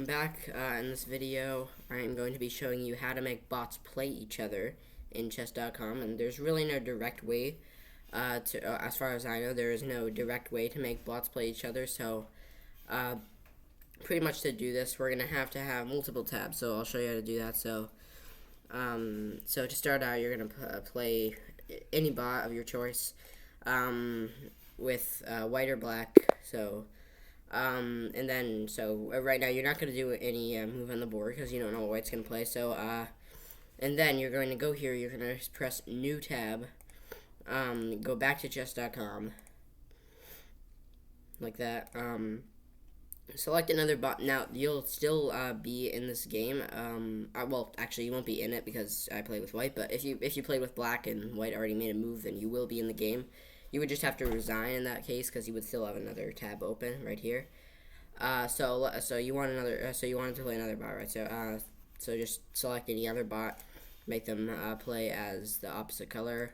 back. In this video, I am going to be showing you how to make bots play each other in chess.com, and there's really no direct way as far as I know, there is no direct way to make bots play each other, so pretty much to do this, we're going to have multiple tabs, so I'll show you how to do that. So to start out, you're going to play any bot of your choice with white or black, and then, right now you're not going to do any move on the board because you don't know what white's going to play. So, and then you're going to go here, you're going to press new tab, go back to chess.com, like that, select another bot. Now, you'll still be in this game. Well, actually, you won't be in it because I play with white, but if you played with black and white already made a move, then you will be in the game. You would just have to resign in that case because you would still have another tab open right here. So you want another. So you wanted to play another bot, right? So just select any other bot, make them play as the opposite color,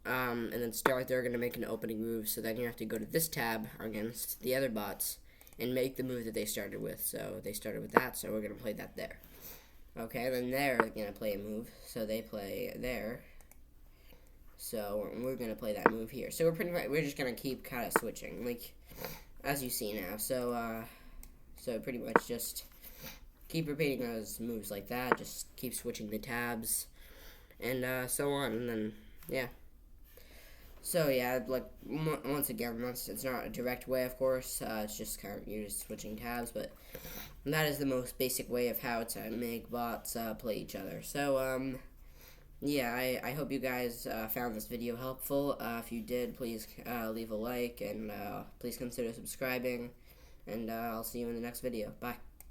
and then they're going to make an opening move. So then you have to go to this tab against the other bots and make the move that they started with. So they started with that, so we're going to play that there. Okay, then they're going to play a move. So they play there. So we're gonna play that move here. So we're just gonna keep kind of switching, like as you see now. So pretty much just keep repeating those moves like that. Just keep switching the tabs, and so on. And then yeah. So yeah, like once again, it's not a direct way, of course. It's just you're just switching tabs, but that is the most basic way of how to make bots play each other. So yeah, I hope you guys found this video helpful. If you did, please leave a like, and please consider subscribing, and I'll see you in the next video. Bye.